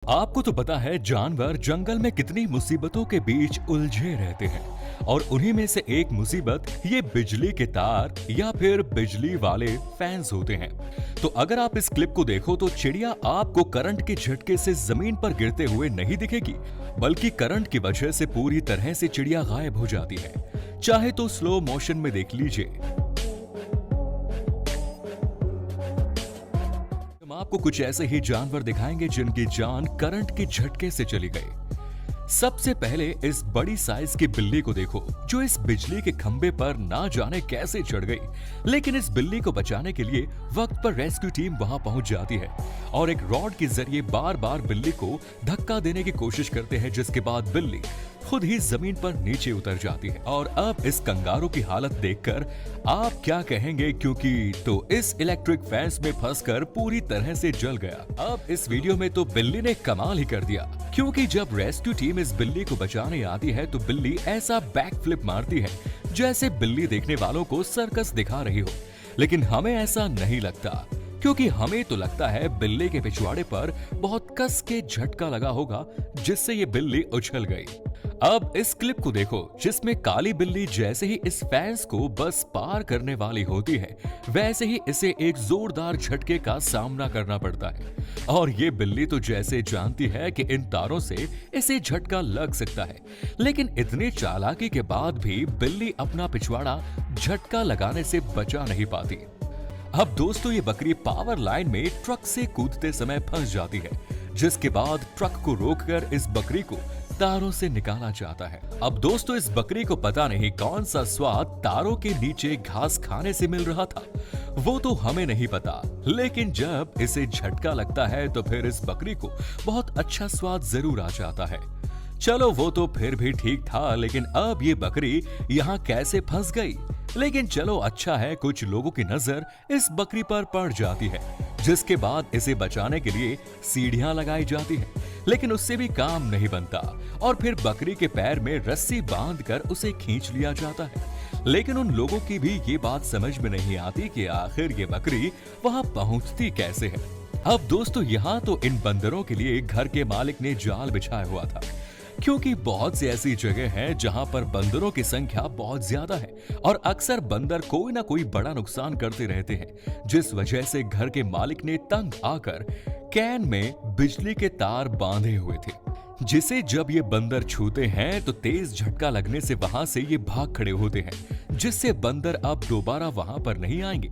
आपको तो पता है जानवर जंगल में कितनी मुसीबतों के बीच उलझे रहते हैं और उन्हीं में से एक मुसीबत ये बिजली के तार या फिर बिजली वाले फैंस होते हैं। तो अगर आप इस क्लिप को देखो तो चिड़िया आपको करंट के झटके से जमीन पर गिरते हुए नहीं दिखेगी, बल्कि करंट की वजह से पूरी तरह से चिड़िया गायब हो जाती है। चाहे तो स्लो मोशन में देख लीजिए। हम आपको कुछ ऐसे ही जानवर दिखाएंगे जिनकी जान करंट के झटके से चली गई। सबसे पहले इस बड़ी साइज की बिल्ली को देखो, जो इस बिजली के खंबे पर ना जाने कैसे चढ़ गई, लेकिन इस बिल्ली को बचाने के लिए वक्त पर रेस्क्यू टीम वहां पहुंच जाती है और एक रॉड के जरिए बार बार बिल्ली को धक्का देने की कोशिश करते हैं, जिसके बाद बिल्ली खुद ही जमीन पर नीचे उतर जाती है। और अब इस कंगारू की हालत देखकर आप क्या कहेंगे, क्योंकि तो इस इलेक्ट्रिक फैंस में फंसकर पूरी तरह से जल गया। अब इस वीडियो में तो बिल्ली ने कमाल ही कर दिया, क्योंकि जब रेस्क्यू टीम इस बिल्ली को बचाने आती है तो बिल्ली ऐसा बैक फ्लिप मारती है जैसे बिल्ली देखने वालों को सर्कस दिखा रही हो। लेकिन हमें ऐसा नहीं लगता, क्योंकि हमें तो लगता है बिल्ली के पिछवाड़े पर बहुत कस के झटका लगा होगा, जिससे ये बिल्ली उछल गई। अब इस क्लिप को देखो, जिसमें काली बिल्ली जैसे ही इस फैंस को बस पार करने वाली होती है, वैसे ही इसे एक जोरदार झटके का सामना करना पड़ता है। और ये बिल्ली तो जैसे जानती है कि इन तारों से इसे झटका लग सकता है, लेकिन इतनी चालाकी के बाद भी बिल्ली अपना पिछवाड़ा झटका लगाने से बचा नहीं पाती। अब दोस्तों, ये बकरी पावर लाइन में ट्रक से कूदते समय फंस जाती है, जिसके बाद ट्रक को रोककर इस बकरी को तारों से निकाला जाता है। अब दोस्तों, इस बकरी को पता नहीं कौन सा स्वाद तारों के नीचे घास खाने से मिल रहा था, वो तो हमें नहीं पता, लेकिन जब इसे झटका लगता है तो फिर इस बकरी को बहुत अच्छा स्वाद जरूर आ जाता है। चलो वो तो फिर भी ठीक था, लेकिन अब ये बकरी यहाँ कैसे फंस गई? लेकिन चलो अच्छा है, कुछ लोगों की नजर इस बकरी पर पड़ जाती है, जिसके बाद इसे बचाने के लिए सीढ़ियां लगाई जाती है, लेकिन उससे भी काम नहीं बनता और फिर बकरी के पैर में रस्सी बांधकर उसे खींच लिया जाता है। लेकिन उन लोगों की भी ये बात समझ में नहीं आती कि आखिर ये बकरी वहां पहुंचती कैसे है। अब दोस्तों, यहाँ तो इन बंदरों के लिए घर के मालिक ने जाल बिछाया हुआ था, क्योंकि बहुत सी ऐसी जगह हैं जहां पर बंदरों की संख्या बहुत ज्यादा है और अक्सर बंदर कोई ना कोई बड़ा नुकसान करते रहते हैं, जिस वजह से घर के मालिक ने तंग आकर कैन में बिजली के तार बांधे हुए थे, जिसे जब ये बंदर छूते हैं तो तेज झटका लगने से वहां से ये भाग खड़े होते हैं, जिससे बंदर अब दोबारा वहां पर नहीं आएंगे।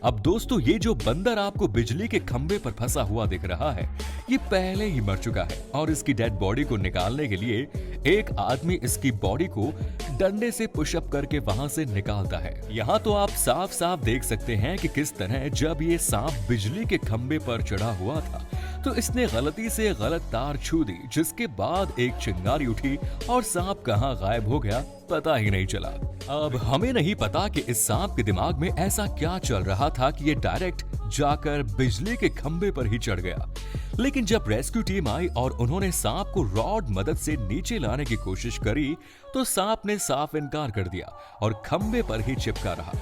अब दोस्तों, ये जो बंदर आपको बिजली के खंबे पर फंसा हुआ दिख रहा है, ये पहले ही मर चुका है और इसकी डेड बॉडी को निकालने के लिए एक आदमी इसकी बॉडी को डंडे से पुशअप करके वहां से निकालता है। यहाँ तो आप साफ साफ देख सकते हैं कि किस तरह जब ये सांप बिजली के खंबे पर चढ़ा हुआ था तो इसने गलती से गलत तार छू दी, जिसके बाद एक चिंगारी उठी और सांप कहाँ गायब हो गया पता ही नहीं चला। अब हमें नहीं पता कि इस सांप के दिमाग में ऐसा क्या चल रहा था कि ये डायरेक्ट जाकर बिजली के खंबे पर ही चढ़ गया। लेकिन जब रेस्क्यू टीम आई और उन्होंने सांप को रॉड मदद से नीचे लाने की कोशिश करी तो सांप ने साफ इनकार कर दिया और खंबे पर ही चिपका रहा।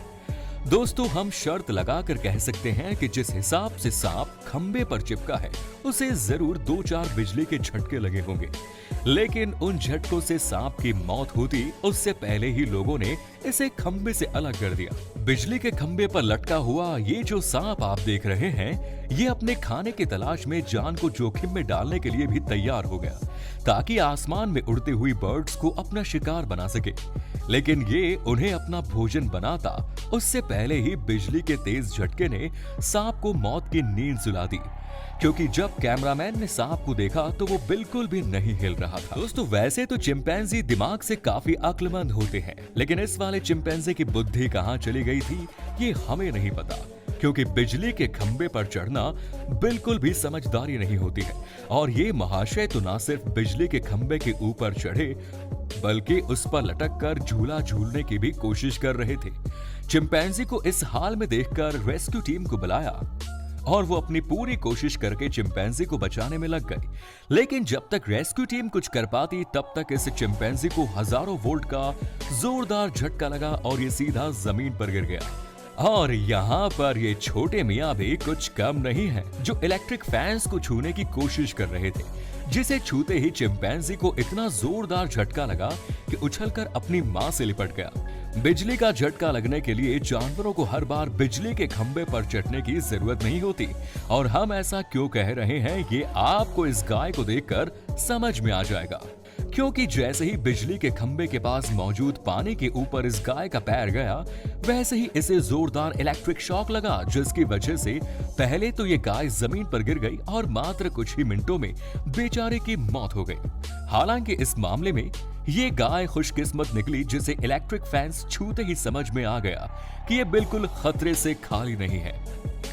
दोस्तों, हम शर्त लगाकर कह सकते हैं कि जिस हिसाब से सांप खंबे पर चिपका है, उसे जरूर 2-4 बिजली के झटके लगे होंगे, लेकिन उन झटकों से सांप की मौत होती उससे पहले ही लोगों ने इसे खंबे से अलग कर दिया। बिजली के खंबे पर लटका हुआ ये जो सांप आप देख रहे हैं, ये अपने खाने की तलाश में जान को जोखिम में डालने के लिए भी तैयार हो गया, ताकि आसमान में उड़ती हुई बर्ड्स को अपना शिकार बना सके। लेकिन ये उन्हें अपना भोजन बनाता उससे पहले ही बिजली के तेज झटके ने सांप को मौत की नींद सुला दी, क्योंकि जब कैमरामैन ने सांप को देखा तो वो बिल्कुल भी नहीं हिल रहा था। दोस्तों, वैसे तो चिंपैंजी दिमाग से काफी अक्लमंद होते हैं, लेकिन इस वाले चिंपैंजी की बुद्धि कहाँ चली गई थी ये हमें नहीं पता, क्योंकि बिजली के खंबे पर चढ़ना बिल्कुल भी समझदारी नहीं होती है। और ये महाशय तो ना सिर्फ बिजली के खंबे के ऊपर चढ़े, बल्कि उस पर लटक कर झूला झूलने की भी कोशिश कर रहे थे। चिंपैंजी को इस हाल में देखकर रेस्क्यू टीम को बुलाया और वो अपनी पूरी कोशिश करके चिंपैंजी को बचाने में लग गई। लेकिन जब तक रेस्क्यू टीम कुछ कर पाती, तब तक इस चिंपैंजी को हजारों वोल्ट का जोरदार झटका लगा और ये सीधा जमीन पर गिर गया। और यहाँ पर ये छोटे मियाँ भी कुछ कम नहीं है, जो इलेक्ट्रिक फैंस को छूने की कोशिश कर रहे थे, जिसे छूते ही चिंपैंजी को इतना जोरदार झटका लगा कि उछलकर अपनी मां से लिपट गया। बिजली का झटका लगने के लिए जानवरों को हर बार बिजली के खंभे पर चढ़ने की जरूरत नहीं होती, और हम ऐसा क्यों कह रहे हैं ये आपको इस गाय को देखकर समझ में आ जाएगा। क्योंकि जैसे ही बिजली के खंभे के पास मौजूद पानी के ऊपर इस गाय का पैर गया, वैसे ही इसे जोरदार इलेक्ट्रिक शॉक लगा, जिसकी वजह से पहले तो ये गाय जमीन पर गिर गई और मात्र कुछ ही मिनटों में बेचारे की मौत हो गई। हालांकि इस मामले में ये गाय खुशकिस्मत निकली, जिसे इलेक्ट्रिक फैंस छूते ही समझ में आ गया कि ये बिल्कुल खतरे से खाली नहीं है,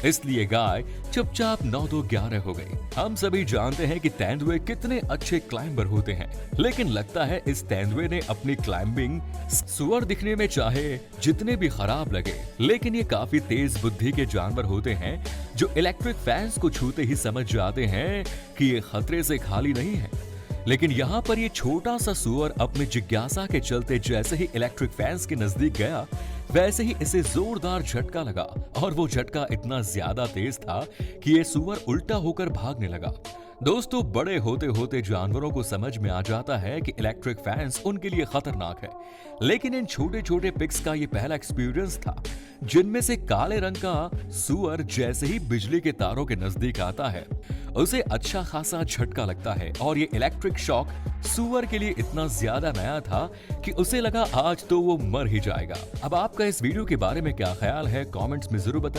इसलिए गाय चुपचाप 9-11 हो गई। हम सभी जानते हैं कि तेंदुए कितने अच्छे क्लाइंबर होते हैं, लेकिन लगता है इस तेंदुए ने अपनी क्लाइंबिंग सुअर दिखने में चाहे जितने भी खराब लगे, लेकिन ये काफी तेज बुद्धि के जानवर होते हैं, जो इलेक्ट्रिक फैंस को छूते ही समझ जाते हैं कि ये खतरे से खाली नहीं है। लेकिन यहाँ पर ये छोटा सा सुअर अपनी जिज्ञासा के चलते जैसे ही इलेक्ट्रिक फैंस के नजदीक गया, वैसे ही इसे जोरदार झटका लगा, और वो झटका इतना ज्यादा तेज था कि ये सुअर उल्टा होकर भागने लगा। दोस्तों, बड़े होते होते जानवरों को समझ में आ जाता है कि इलेक्ट्रिक फैंस उनके लिए खतरनाक है, लेकिन इन छोटे छोटे पिग्स का ये पहला एक्सपीरियंस था, जिनमें से काले रंग का सुअर जैसे ही बिजली के तारों के नजदीक आता है, उसे अच्छा खासा झटका लगता है, और ये इलेक्ट्रिक शॉक सुअर के लिए इतना ज्यादा नया था कि उसे लगा आज तो वो मर ही जाएगा। अब आपका इस वीडियो के बारे में क्या ख्याल है, कमेंट्स में जरूर बताइए।